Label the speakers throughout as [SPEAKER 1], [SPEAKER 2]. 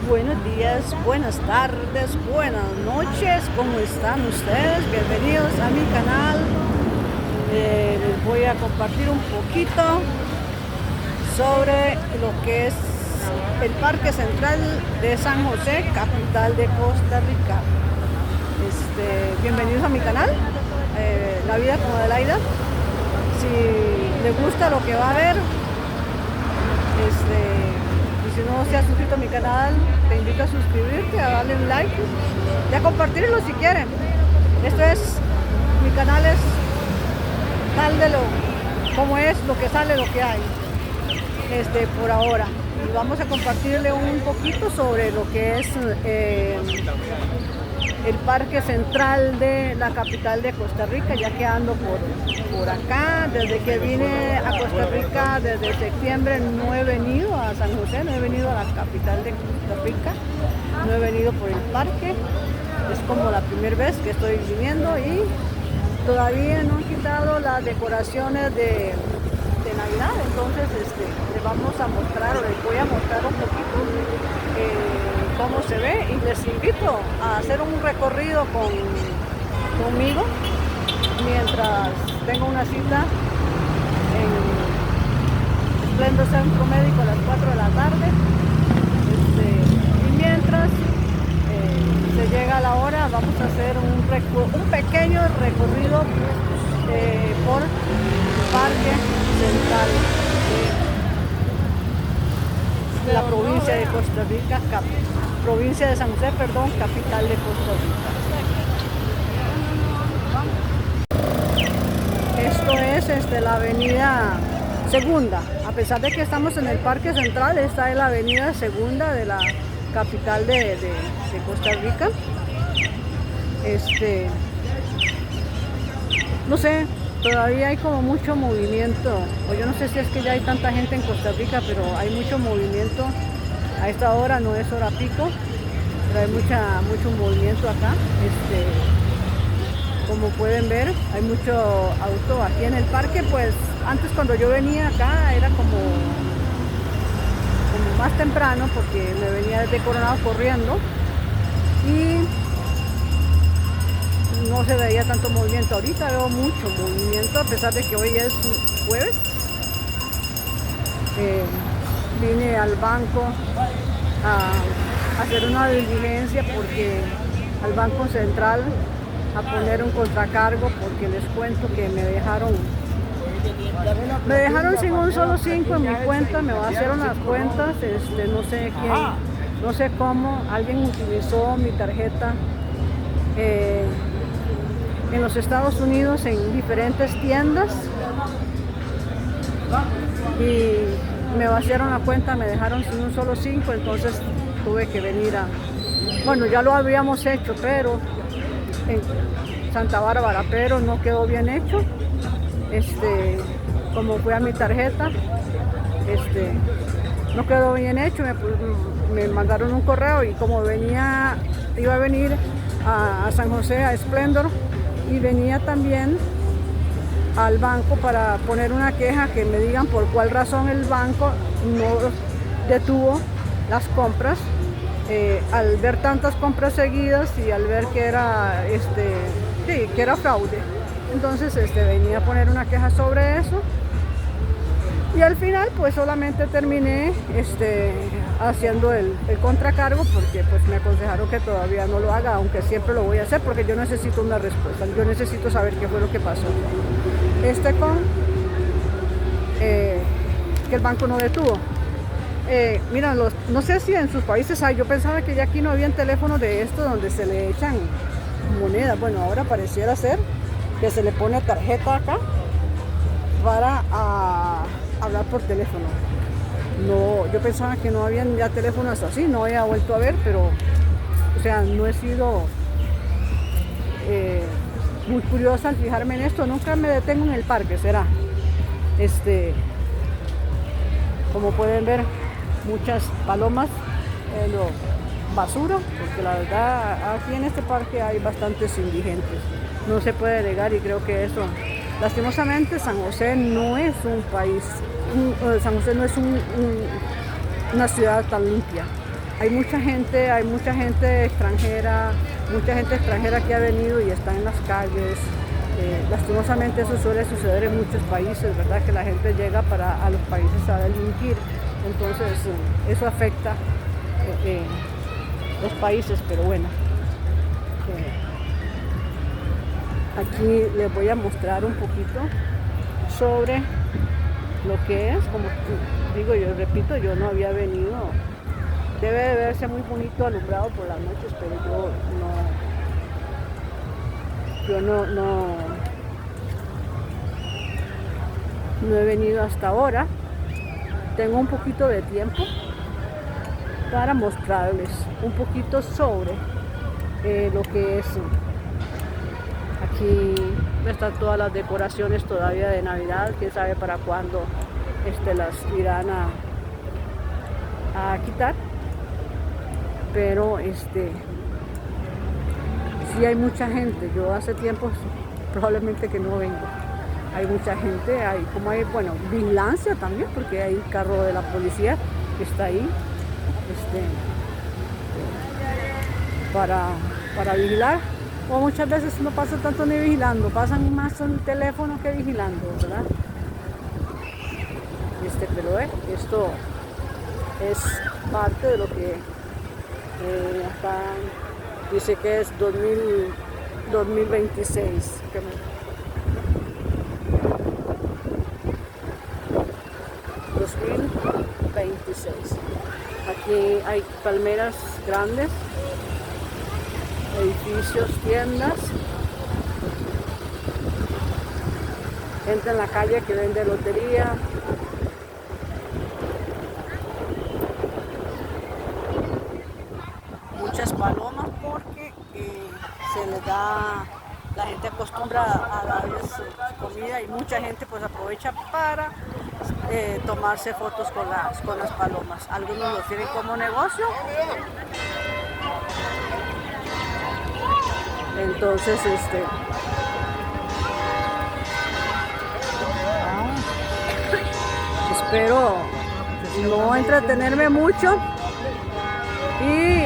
[SPEAKER 1] buenos días, buenas tardes, buenas noches, ¿cómo están ustedes? Bienvenidos a mi canal. Les voy a compartir un poquito sobre lo que es el Parque Central de San José, capital de Costa Rica. Bienvenidos a mi canal, La Vida como Adelaida. Si les gusta lo que va a ver, y si no se ha suscrito a mi canal, te invito a suscribirte, a darle un like y a compartirlo si quieren. Mi canal es tal de como es, lo que sale, lo que hay, por ahora. Y vamos a compartirle un poquito sobre lo que es el Parque Central de la capital de Costa Rica, ya que ando por acá. Desde que vine a Costa Rica, desde septiembre, no he venido a San José, no he venido a la capital de Costa Rica, no he venido por el parque. Es como la primera vez que estoy viniendo y todavía no han quitado las decoraciones de Navidad. Entonces les vamos a mostrar, o les voy a mostrar un poquito cómo se ve, y les invito a hacer un recorrido conmigo mientras tengo una cita en Splendor Centro Médico a las 4 de la tarde. Y mientras se llega la hora, vamos a hacer un pequeño recorrido por el Parque Central de la provincia de Costa Rica, provincia de San José, perdón, capital de Costa Rica. Esto es la avenida Segunda. A pesar de que estamos en el Parque Central, esta es la avenida Segunda de la capital de Costa Rica. No sé, todavía hay como mucho movimiento, o yo no sé si es que ya hay tanta gente en Costa Rica, pero hay mucho movimiento. A esta hora no es hora pico, pero hay mucho movimiento acá. Como pueden ver, hay mucho auto aquí en el parque. Pues antes, cuando yo venía acá, era como más temprano, porque me venía desde Coronado corriendo y no se veía tanto movimiento. Ahorita veo mucho movimiento, a pesar de que hoy es jueves. Vine al banco a hacer una diligencia, porque al Banco Central, a poner un contracargo, porque les cuento que me dejaron sin un solo 5 en mi cuenta. Me vaciaron las cuentas, no sé quién, no sé cómo, alguien utilizó mi tarjeta en los Estados Unidos en diferentes tiendas y me vaciaron la cuenta, me dejaron sin un solo 5. Entonces tuve que venir bueno, ya lo habíamos hecho, pero en Santa Bárbara, pero no quedó bien hecho. Como fue a mi tarjeta, no quedó bien hecho. Me mandaron un correo, y como iba a venir a San José, a Splendor, y venía también al banco para poner una queja, que me digan por cuál razón el banco no detuvo las compras, al ver tantas compras seguidas y al ver que era que era fraude. Entonces venía a poner una queja sobre eso, y al final pues solamente terminé haciendo el contracargo, porque pues me aconsejaron que todavía no lo haga, aunque siempre lo voy a hacer, porque yo necesito una respuesta, yo necesito saber qué fue lo que pasó. Que el banco no detuvo. Mira, no sé si en sus países hay, yo pensaba que ya aquí no habían teléfonos de esto donde se le echan monedas. Bueno, ahora pareciera ser que se le pone tarjeta acá para hablar por teléfono. No, yo pensaba que no habían ya teléfonos así, no había vuelto a ver, pero, o sea, no he sido muy curiosa al fijarme en esto. Nunca me detengo en el parque, será. Como pueden ver, muchas palomas en lo basura, porque la verdad aquí en este parque hay bastantes indigentes, no se puede negar. Y creo que eso, lastimosamente, San José no es un país, San José no es una ciudad tan limpia. hay mucha gente extranjera, que ha venido y está en las calles. Lastimosamente eso suele suceder en muchos países, ¿verdad? Que la gente llega a los países a delinquir, entonces eso afecta los países, pero bueno. Aquí les voy a mostrar un poquito sobre lo que es, como digo, yo repito, yo no había venido. Debe de verse muy bonito alumbrado por las noches, pero no he venido hasta ahora. Tengo un poquito de tiempo para mostrarles un poquito sobre lo que es. Aquí están todas las decoraciones todavía de Navidad, quién sabe para cuándo las irán a quitar, pero sí hay mucha gente. Yo hace tiempo probablemente que no vengo. Hay mucha gente, hay vigilancia también, porque hay un carro de la policía que está ahí para vigilar. O muchas veces no pasa tanto ni vigilando, pasan más en el teléfono que vigilando, ¿verdad? Pero esto es parte de lo que acá dice que es 2026. 2026. Aquí hay palmeras grandes, edificios, tiendas, gente en la calle que vende lotería. Muchas palomas porque se les da, la gente acostumbra a darles comida y mucha gente pues aprovecha para tomarse fotos con las palomas. Algunos lo tienen como negocio. Entonces, espero no entretenerme mucho y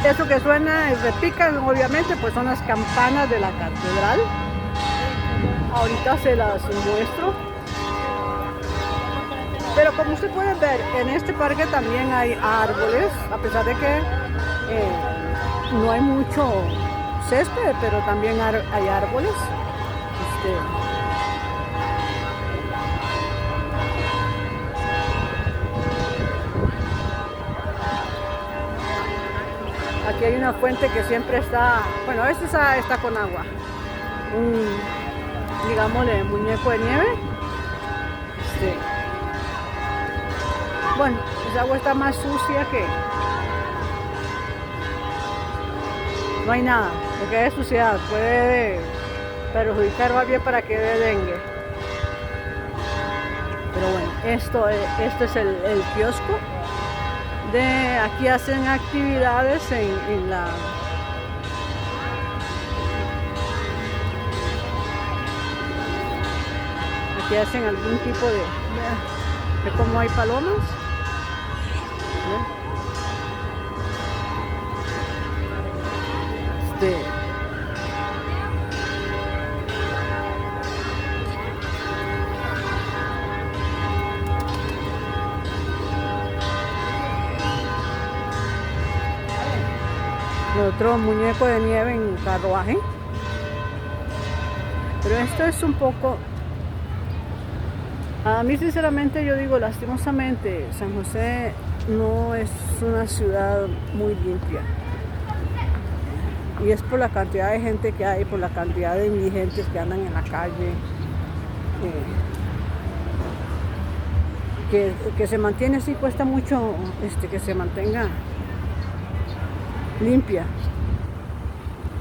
[SPEAKER 1] eso que suena y repican, obviamente, pues son las campanas de la catedral. Ahorita se las muestro. Pero como ustedes pueden ver, en este parque también hay árboles, a pesar de que no hay mucho césped, pero también hay árboles. Aquí hay una fuente que siempre está, bueno, esta está con agua. Digámosle, muñeco de nieve. Bueno, esa agua está más sucia que... No hay nada, porque es suciedad, puede perjudicar más bien para que dé dengue. Pero bueno, esto es el kiosco. Aquí hacen actividades en la... Aquí hacen algún tipo de cómo hay palomas. Otro muñeco de nieve en carruaje. Pero esto es un poco... A mí sinceramente yo digo, lastimosamente, San José no es una ciudad muy limpia. Y es por la cantidad de gente que hay, por la cantidad de indigentes que andan en la calle. Que se mantiene así, cuesta mucho que se mantenga limpia.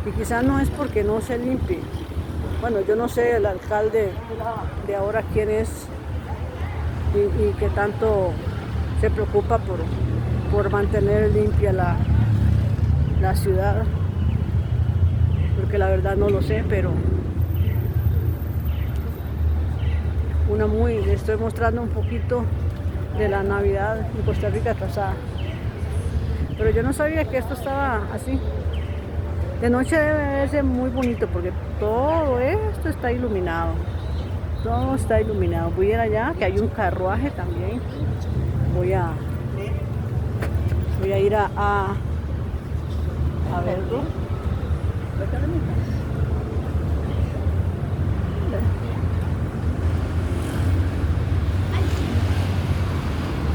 [SPEAKER 1] Y quizás no es porque no se limpie. Bueno, yo no sé el alcalde de ahora quién es y qué tanto se preocupa por mantener limpia la ciudad, porque la verdad no lo sé, pero les estoy mostrando un poquito de la Navidad en Costa Rica atrasada. Pero yo no sabía que esto estaba así. De noche debe verse muy bonito porque todo esto está iluminado. Todo está iluminado. Voy a ir allá, que hay un carruaje también. Voy a ir a verlo.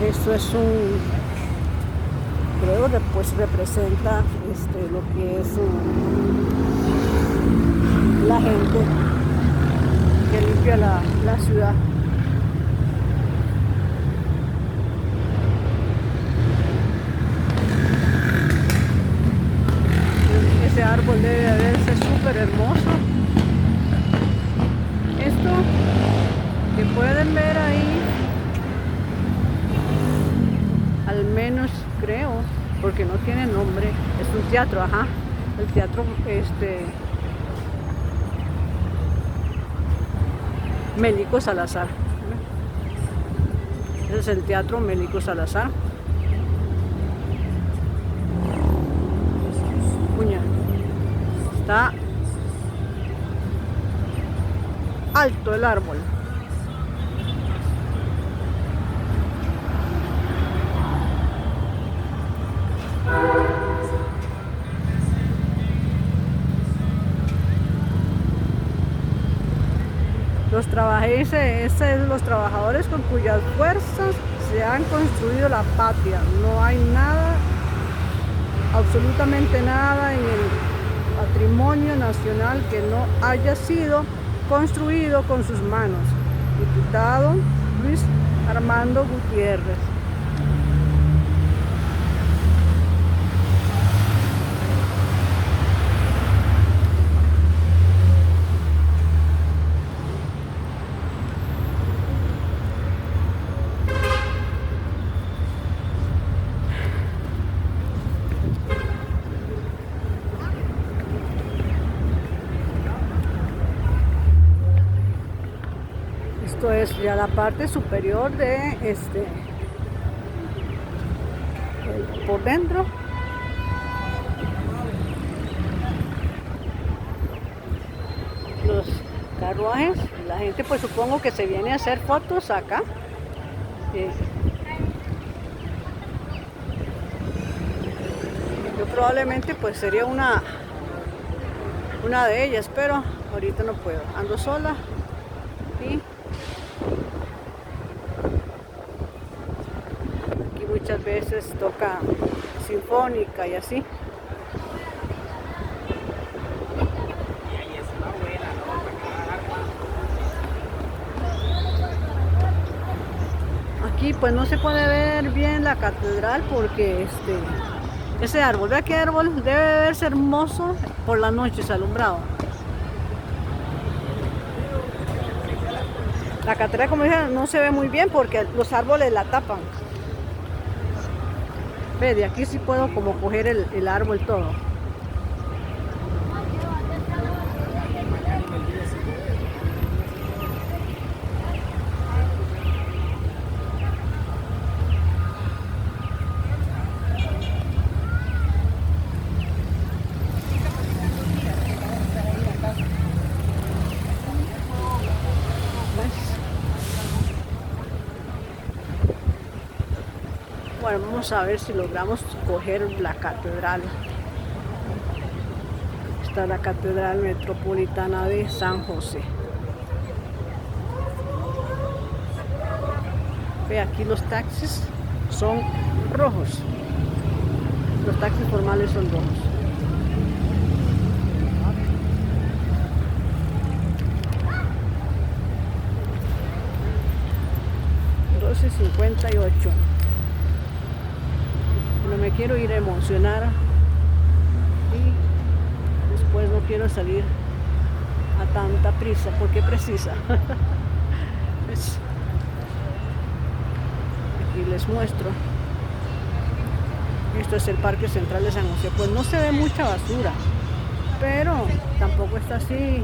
[SPEAKER 1] Esto es creo que pues representa lo que es la gente que limpia la ciudad. Ese árbol debe de verse súper hermoso. Esto que pueden ver ahí, al menos creo, porque no tiene nombre, es un teatro, ajá, el teatro Melico Salazar. Ese es el teatro Melico Salazar. Puña, está alto el árbol. Los trabajadores con cuyas fuerzas se han construido la patria. No hay nada, absolutamente nada en el patrimonio nacional que no haya sido construido con sus manos. Diputado Luis Armando Gutiérrez. Esto es ya la parte superior de por dentro. Los carruajes, la gente pues supongo que se viene a hacer fotos acá. Yo probablemente pues sería una de ellas, pero ahorita no puedo, ando sola y aquí muchas veces toca sinfónica y así. Aquí pues no se puede ver bien la catedral porque ese árbol, vea qué árbol, debe verse hermoso por la noche, es alumbrado. La catedral, como dije, no se ve muy bien porque los árboles la tapan. Ve, de aquí sí puedo como coger el árbol todo. Bueno, vamos a ver si logramos coger la catedral. Está la Catedral Metropolitana de San José. Ve, aquí los taxis son rojos. Los taxis formales son rojos. $12.58. No me quiero ir a emocionar y después no quiero salir a tanta prisa porque precisa. Aquí les muestro. Esto es el Parque Central de San José. Pues no se ve mucha basura, pero tampoco está así.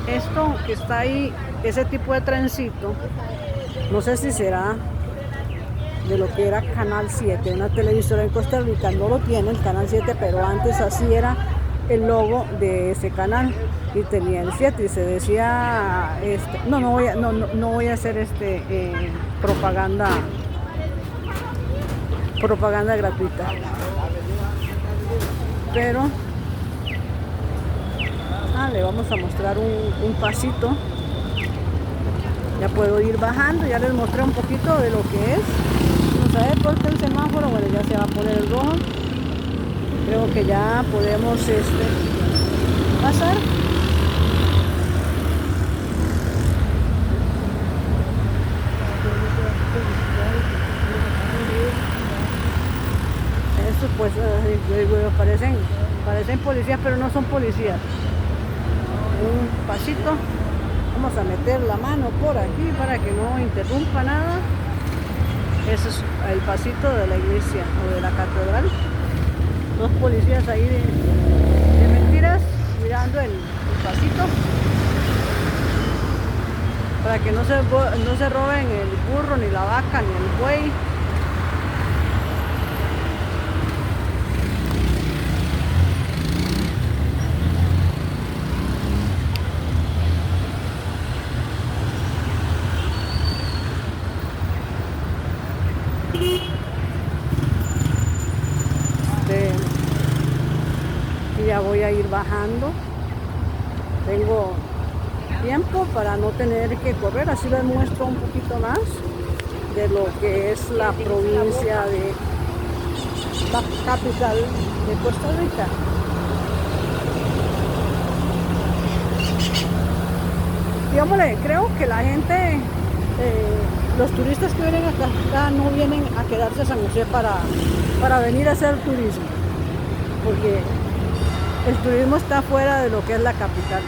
[SPEAKER 1] Esto que está ahí, ese tipo de trencito, No sé si será de lo que era Canal 7, una televisora en Costa Rica. No lo tiene el Canal 7, pero antes así era el logo de ese canal. Y tenía el 7 y se decía, no voy a hacer propaganda gratuita. Pero le vamos a mostrar un pasito. Ya puedo ir bajando, ya les mostré un poquito de lo que es. Vamos a ver, corta el semáforo, bueno, ya se va a poner el rojo. Creo que ya podemos pasar. Estos pues parecen policías, pero no son policías. Un pasito. Vamos a meter la mano por aquí para que no interrumpa nada. Ese es el pasito de la iglesia o de la catedral. Dos policías ahí de mentiras mirando el pasito para que no se roben el burro, ni la vaca, ni el buey. Y ya voy a ir bajando. Tengo tiempo para no tener que correr, así les muestro un poquito más de lo que es la provincia de la capital de Costa Rica. Y hombre, creo que la gente, los turistas que vienen acá no vienen a quedarse a San José para venir a hacer turismo, porque el turismo está fuera de lo que es la capital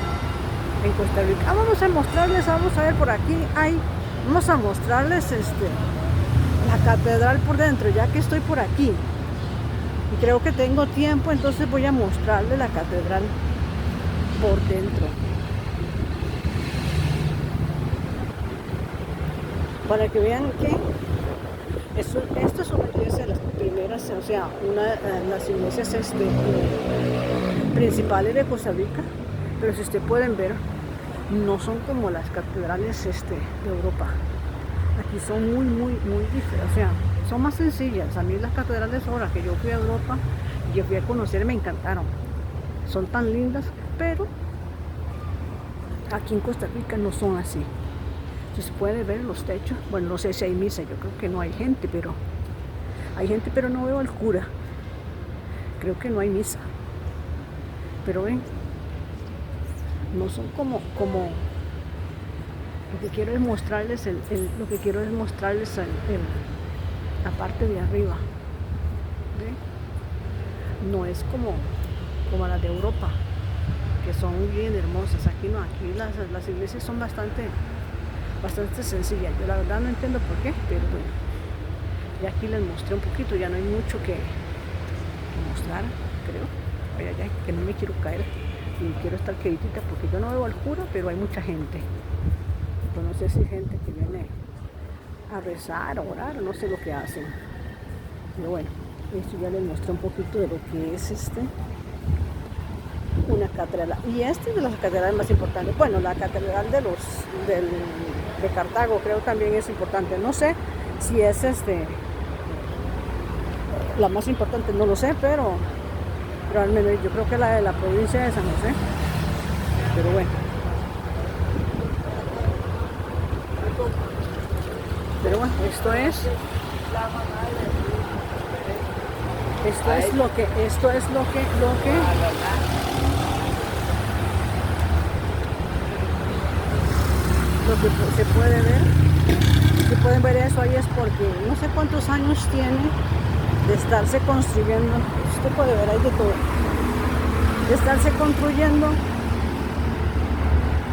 [SPEAKER 1] en Costa Rica. Vamos a mostrarles, vamos a ver por aquí, vamos a mostrarles la catedral por dentro, ya que estoy por aquí. Y creo que tengo tiempo, entonces voy a mostrarles la catedral por dentro. Para que vean que esto es una iglesia de las primeras, o sea, las iglesias principales de Costa Rica, pero si ustedes pueden ver, no son como las catedrales de Europa. Aquí son muy diferentes, o sea, son más sencillas. A mí las catedrales ahora que yo fui a Europa, yo fui a conocer, me encantaron. Son tan lindas, pero aquí en Costa Rica no son así. Se puede ver los techos. Bueno, no sé si hay misa, yo creo que no hay gente, pero no veo al cura. Creo que no hay misa. Pero ven, no son como lo que quiero es mostrarles la parte de arriba. ¿Ve? No es como las de Europa, que son bien hermosas. Aquí no, aquí las iglesias son bastante sencilla. Yo la verdad no entiendo por qué, pero bueno, ya aquí les mostré un poquito, ya no hay mucho que mostrar, creo. Vaya, ya que no me quiero caer y quiero estar quietita porque yo no veo al cura, pero hay mucha gente. Pues no sé si hay gente que viene a rezar, a orar, no sé lo que hacen. Pero bueno, esto ya les mostré un poquito de lo que es una catedral. Y esta es de las catedrales más importantes. Bueno, la catedral de Cartago creo también es importante. No sé si es la más importante, no lo sé, pero al menos yo creo que la de la provincia de San José. Pero bueno. Esto es lo que se puede ver. Si pueden ver eso ahí es porque no sé cuántos años tiene de estarse construyendo. Usted puede ver ahí de todo. De estarse construyendo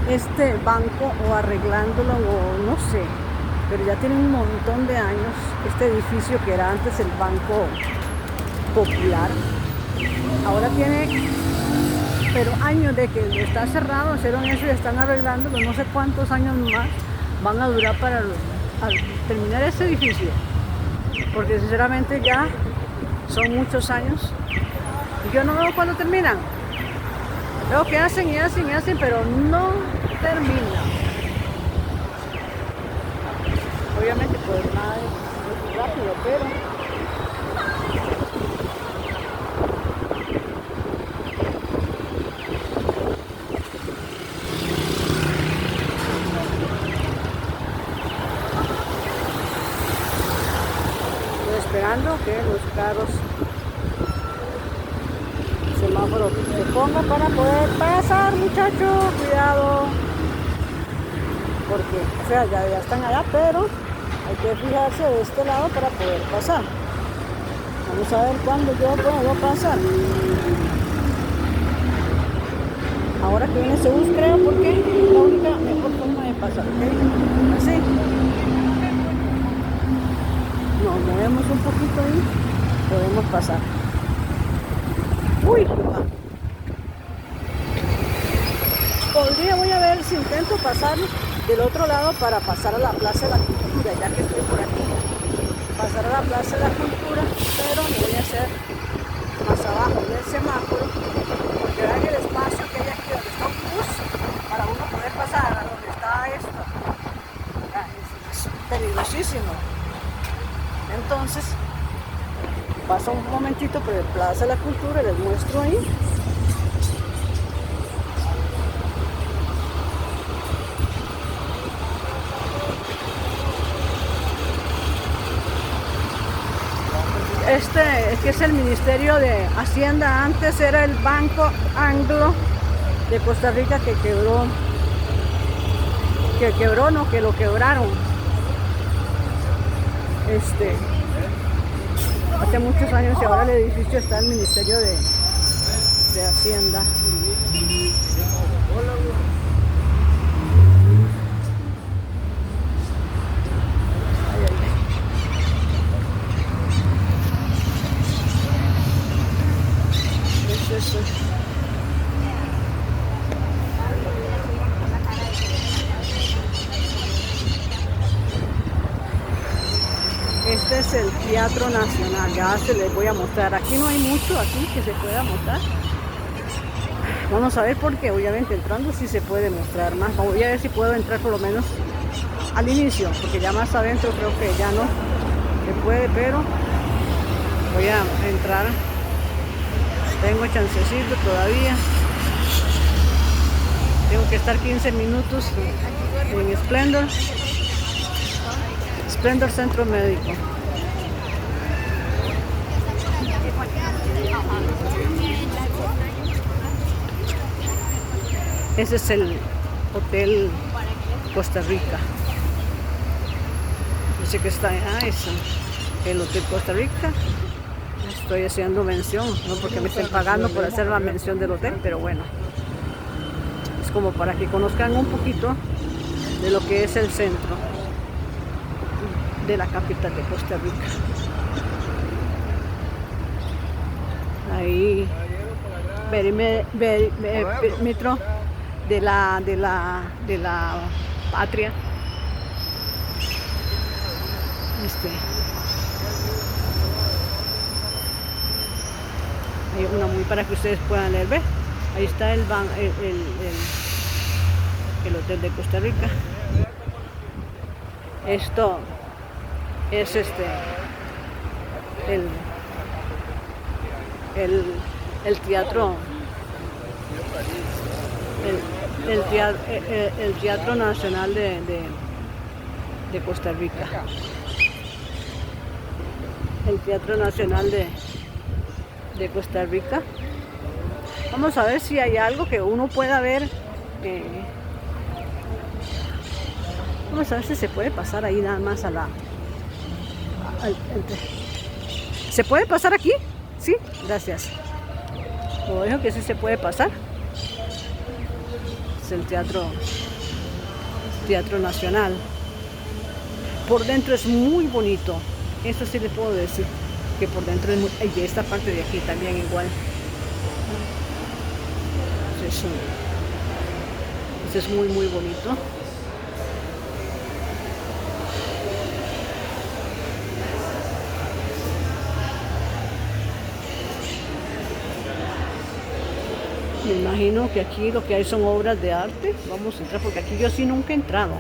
[SPEAKER 1] este banco o arreglándolo o no sé. Pero ya tiene un montón de años este edificio que era antes el Banco Popular. Ahora tiene, pero años de que está cerrado, hicieron eso y están arreglándolo. No sé cuántos años más van a durar para al terminar este edificio, porque sinceramente ya son muchos años y yo no veo cuándo terminan. Veo que hacen y hacen y hacen, pero no terminan. Obviamente pues nada es rápido, pero estoy esperando que los carros semáforo se ponga para poder pasar, muchachos, cuidado, porque o sea, ya están allá, pero hay que fijarse de este lado para poder pasar. Vamos a ver cuándo yo puedo pasar. Ahora que viene ese bus, creo, porque es la única mejor forma de pasar, ¿ok? Así. Nos movemos un poquito y podemos pasar. Uy, voy a ver si intento pasar del otro lado para pasar a la Plaza de la Cultura, ya que estoy por aquí. Pasar a la Plaza de la Cultura, pero me voy a hacer más abajo del semáforo, porque vean el espacio que hay aquí donde está un bus para uno poder pasar a donde está esto. Es peligrosísimo. Entonces, paso un momentito por el Plaza de la Cultura y les muestro ahí. Este que es el Ministerio de Hacienda, antes era el Banco Anglo de Costa Rica que lo quebraron. Hace muchos años y ahora el edificio está en el Ministerio de Hacienda. Este es el Teatro Nacional, ya se les voy a mostrar. Aquí no hay mucho aquí que se pueda mostrar. Vamos a ver porque obviamente entrando sí se puede mostrar más. Voy a ver si puedo entrar por lo menos al inicio, porque ya más adentro creo que ya no se puede, pero voy a entrar. Tengo chancecito todavía. Tengo que estar 15 minutos en Splendor Centro Médico. Ese es el Hotel Costa Rica. Dice que está es el Hotel Costa Rica. Estoy haciendo mención, no porque me estén pagando por hacer la mención del hotel, pero bueno, es como para que conozcan un poquito de lo que es el centro de la capital de Costa Rica. Ahí metro de la patria. Hay una muy para que ustedes puedan leer, ¿ve? Ahí está el Hotel de Costa Rica. Esto es el teatro, el Teatro Nacional de Costa Rica. El Teatro Nacional de Costa Rica. Vamos a ver si hay algo que uno pueda ver. Vamos a ver si se puede pasar ahí nada más a ¿Se puede pasar aquí? Sí, gracias. Como dijo que sí se puede pasar. Es el Teatro Nacional. Por dentro es muy bonito. Eso sí les puedo decir. Que por dentro es muy... Y esta parte de aquí también igual. Eso es muy bonito. Me imagino que aquí lo que hay son obras de arte. Vamos a entrar porque aquí yo sí nunca he entrado.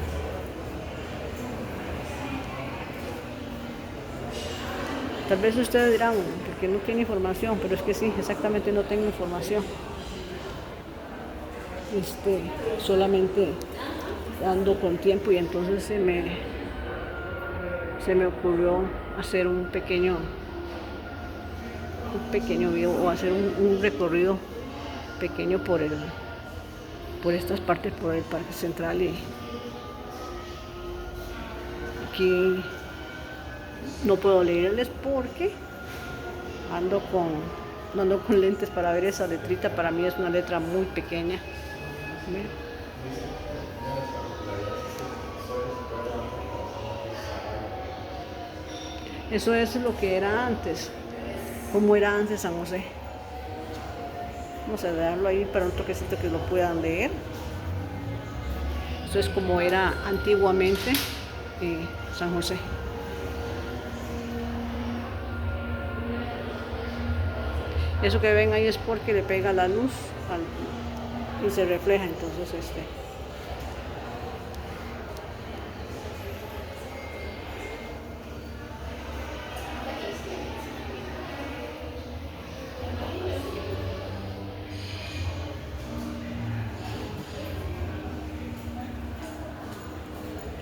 [SPEAKER 1] Tal vez ustedes dirán, porque no tiene información, pero es que sí, exactamente no tengo información. Solamente ando con tiempo y entonces se me ocurrió hacer un pequeño video o hacer un recorrido pequeño por estas partes, por el Parque Central. Y aquí no puedo leerles porque ando con lentes para ver esa letrita. Para mí es una letra muy pequeña. ¿Ven? Eso es lo que era antes, como era antes San José. Vamos a darlo ahí para un toquecito que lo puedan leer. Eso es como era antiguamente San José. Eso que ven ahí es porque le pega la luz y se refleja, entonces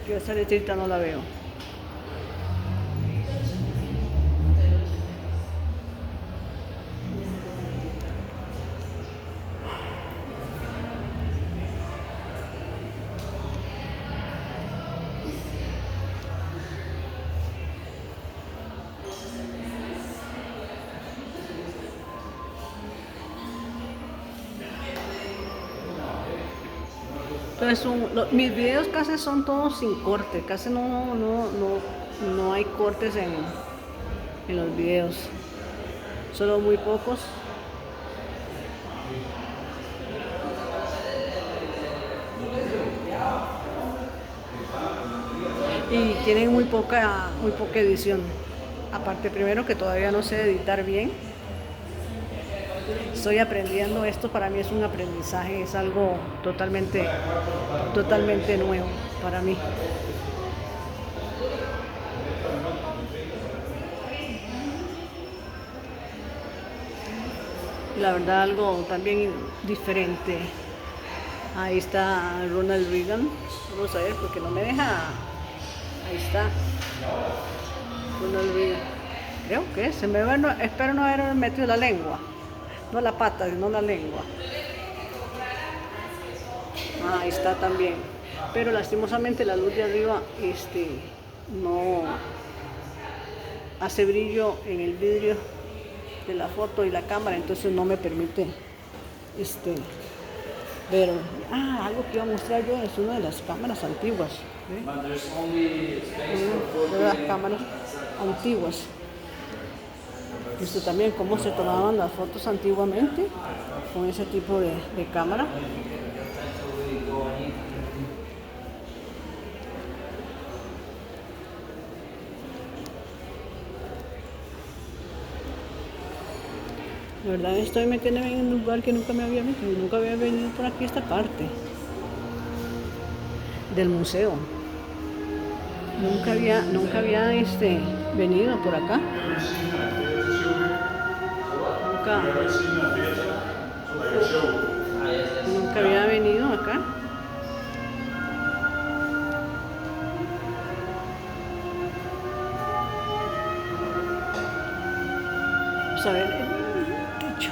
[SPEAKER 1] yo esa letrita no la veo. Entonces mis videos casi son todos sin corte, casi no hay cortes en los videos, solo muy pocos. Y tienen muy poca edición. Aparte, primero que todavía no sé editar bien. Estoy aprendiendo esto, para mí es un aprendizaje, es algo totalmente nuevo para mí. La verdad, algo también diferente. Ahí está Ronald Reagan. Vamos a ver porque no me deja. Ahí está Ronald Reagan. Creo que se me va, espero no haber metido la lengua. No la pata, sino la lengua. Ahí está también. Pero lastimosamente la luz de arriba no hace brillo en el vidrio de la foto y la cámara, entonces no me permite ver. Algo que iba a mostrar yo es una de las cámaras antiguas. De las cámaras antiguas. Esto también, cómo se tomaban las fotos antiguamente con ese tipo de cámara. La verdad estoy metiéndome en un lugar que nunca me había metido, nunca había venido por aquí a esta parte del museo. Nunca había venido por acá. Nunca había venido acá. Vamos a ver el techo.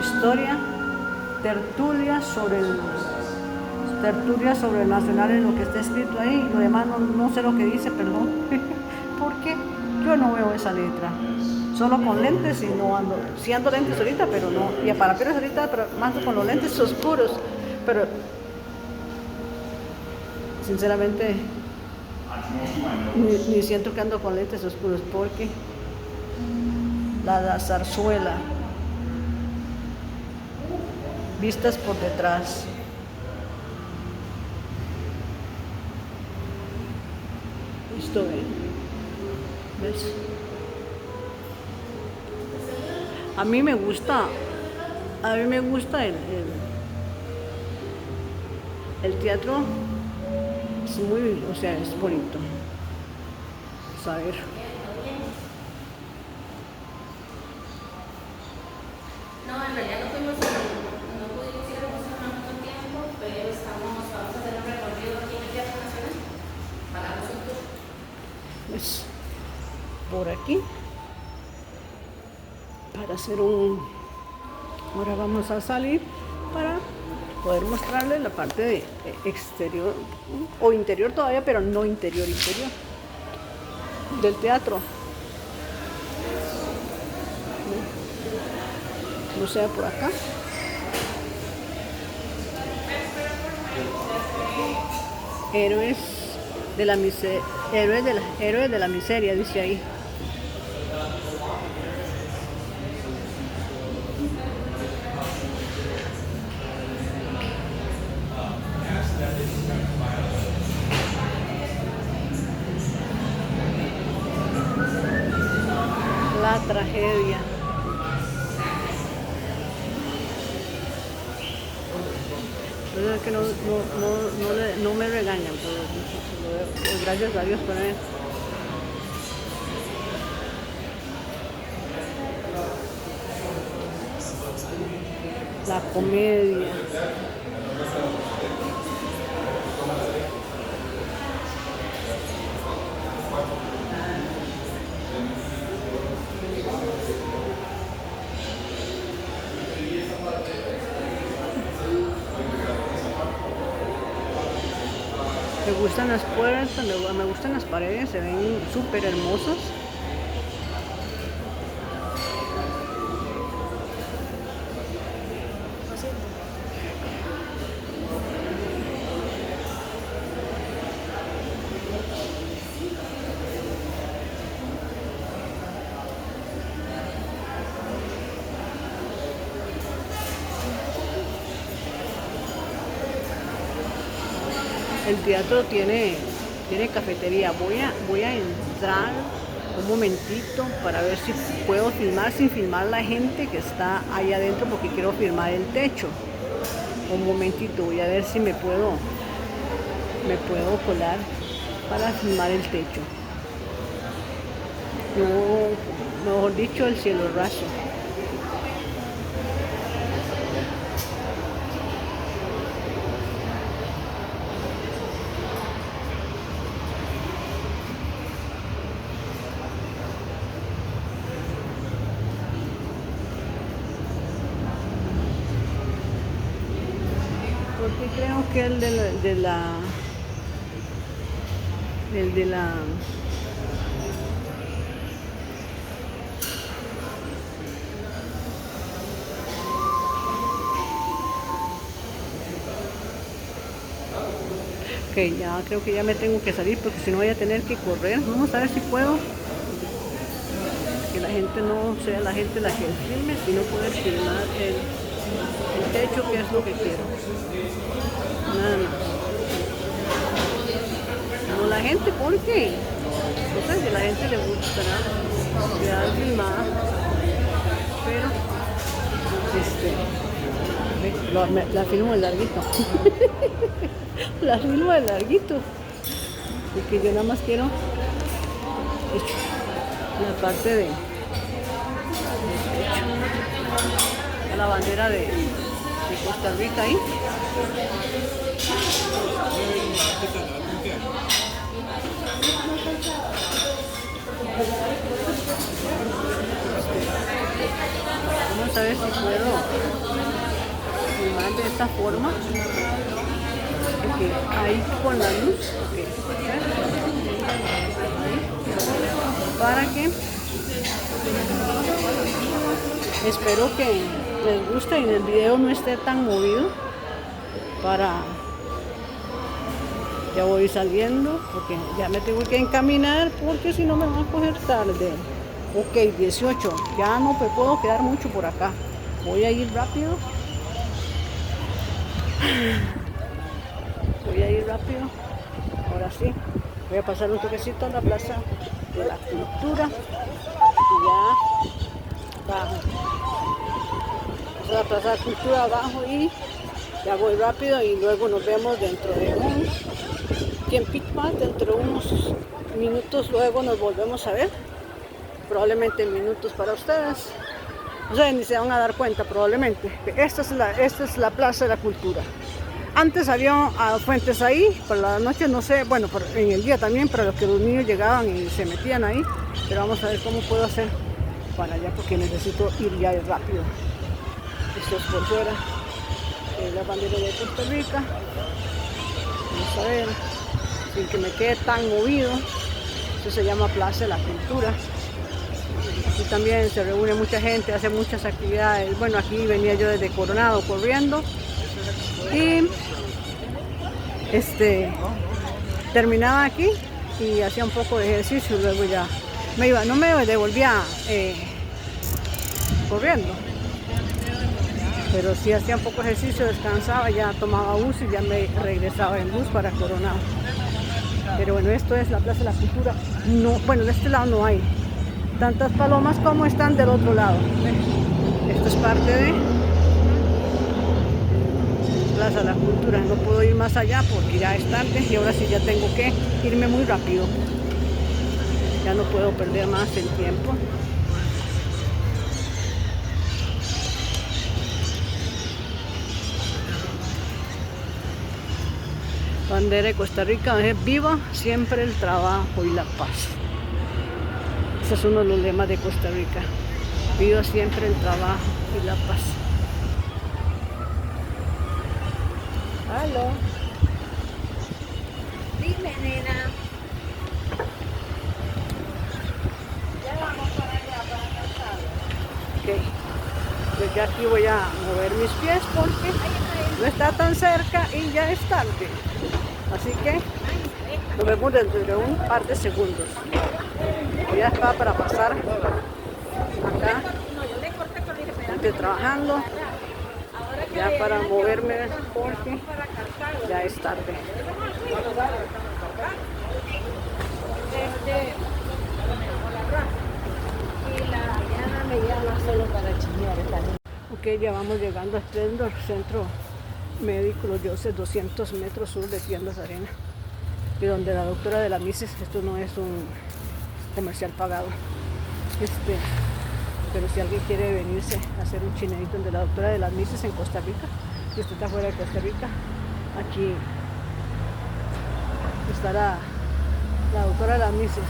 [SPEAKER 1] Historia, tertulia sobre el nacional en lo que está escrito ahí. Lo demás no sé lo que dice, perdón, porque yo no veo esa letra. Solo con lentes y no ando. Sí ando lentes ahorita, pero no. Y para piernas ahorita, pero más con los lentes oscuros. Pero sinceramente Ni siento que ando con lentes oscuros porque la zarzuela, vistas por detrás. Esto ¿ves? A mí me gusta el teatro, es muy, o sea, es bonito. Saber.
[SPEAKER 2] No, en realidad no pudimos ir a Barcelona mucho tiempo, pero vamos a hacer un recorrido aquí en el Teatro Nacional. Pagamos un tour.
[SPEAKER 1] Es por aquí. Para hacer un... Ahora vamos a salir para poder mostrarles la parte de exterior o interior todavía, pero no interior del teatro. No sea por acá. Héroes de la miseria, dice ahí. La tragedia. Pero es que no me regañan, pero gracias a Dios por él. La comedia. Me gustan las puertas, me gustan las paredes, se ven súper hermosas. El teatro tiene cafetería. Voy a entrar un momentito para ver si puedo filmar sin filmar la gente que está ahí adentro porque quiero filmar el techo. Un momentito, voy a ver si me puedo colar para filmar el techo. No, mejor dicho, el cielo raso. Porque creo que el de la ok, ya creo que ya me tengo que salir porque si no voy a tener que correr. Vamos a ver si puedo. Que la gente no sea la gente la que filme, sino poder filmar el techo, que es lo que quiero. Nada más. No la gente, ¿por qué? No sé si a la gente le gusta ya filmar, pero la filmo el larguito. La filmo el larguito. Porque yo nada más quiero la parte de la bandera de Costa Rica ahí. Vamos a ver si puedo filmar de esta forma. Okay. Ahí con la luz. Okay. Para que espero que les guste y el video no esté tan movido para Ya voy saliendo porque ya me tengo que encaminar porque si no me va a coger tarde. Ok, 18. Ya no me puedo quedar mucho por acá. Voy a ir rápido. Voy a ir rápido. Ahora sí. Voy a pasar un toquecito a la Plaza de la Cultura. Y ya bajo. La Plaza de la Cultura abajo y ya voy rápido y luego nos vemos dentro de un tiempito más, dentro de unos minutos luego nos volvemos a ver, probablemente minutos para ustedes, o sea, ni se van a dar cuenta probablemente. Esta es la Plaza de la Cultura. Antes había fuentes ahí, por la noche no sé, bueno, en el día también, para los que los niños llegaban y se metían ahí, pero vamos a ver cómo puedo hacer para allá porque necesito ir ya rápido. Esto es por fuera. La bandera de Costa Rica. Vamos a ver, sin que me quede tan movido. Esto se llama Plaza de la Cultura. Aquí también se reúne mucha gente, hace muchas actividades. Bueno, aquí venía yo desde Coronado corriendo y terminaba aquí y hacía un poco de ejercicio. Luego ya me iba, no me devolvía corriendo. Pero si hacía un poco de ejercicio, descansaba, ya tomaba bus y ya me regresaba en bus para Coronado. Pero bueno, esto es la Plaza de la Cultura. No, bueno, de este lado no hay tantas palomas como están del otro lado. Esto es parte de Plaza de la Cultura. No puedo ir más allá porque ya es tarde y ahora sí ya tengo que irme muy rápido. Ya no puedo perder más el tiempo. Bandera de Costa Rica, es viva siempre el trabajo y la paz. Ese es uno de los lemas de Costa Rica. Viva siempre el trabajo y la paz. Aló.
[SPEAKER 3] Dime, nena.
[SPEAKER 1] Ya vamos para allá, para la calzada. Ok. Pues ya aquí voy a mover mis pies porque no está tan cerca y ya es tarde. Así que nos vemos dentro de un par de segundos. Ya está para pasar acá. Estoy trabajando ya para moverme porque ya es tarde.
[SPEAKER 3] Y la Diana me llama solo para chismear.
[SPEAKER 1] Ok, ya vamos llegando al centro médico Los Dioses, 200 metros sur de Tiendas Arena, y donde la doctora de la Mises, esto no es un comercial pagado, pero si alguien quiere venirse a hacer un chinerito donde la doctora de las Mises en Costa Rica, si usted está fuera de Costa Rica, aquí estará la doctora de las Mises,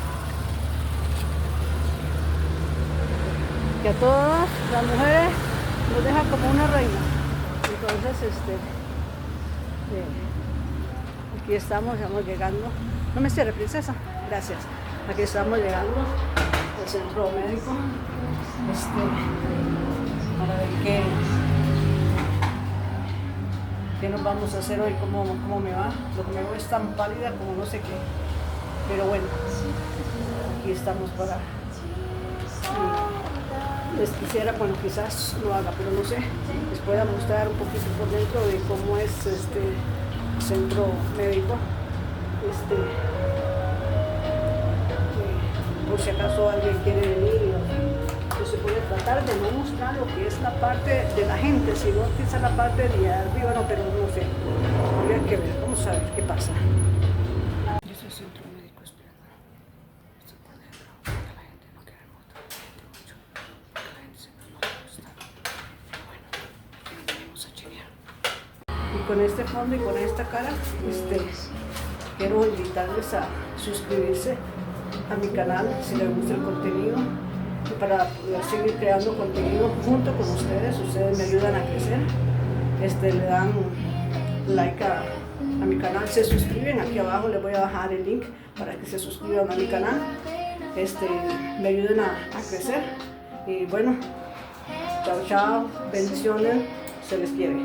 [SPEAKER 1] que a todas las mujeres nos deja como una reina. Entonces, aquí estamos llegando. No me cierre, princesa. Gracias. Aquí estamos llegando al centro médico. Para ver qué nos vamos a hacer hoy, cómo me va. Lo que me veo es tan pálida como no sé qué. Pero bueno, aquí estamos para... Les quisiera, bueno, quizás lo haga, pero no sé, les pueda mostrar un poquito por dentro de cómo es este centro médico, por si acaso alguien quiere venir, pues se puede tratar de no mostrar lo que es la parte de la gente, sino quizás la parte de arriba, no, pero no sé, habría que ver, vamos a ver qué pasa. Ese es el centro médico esperando. Esto por dentro, porque la gente no quiere mostrar mucho. Y con este fondo y con esta cara, quiero invitarles a suscribirse a mi canal si les gusta el contenido, y para poder seguir creando contenido junto con ustedes me ayudan a crecer, le dan like a mi canal, se suscriben, aquí abajo les voy a dejar el link para que se suscriban a mi canal, me ayuden a crecer, y bueno, chao, bendiciones, se les quiere.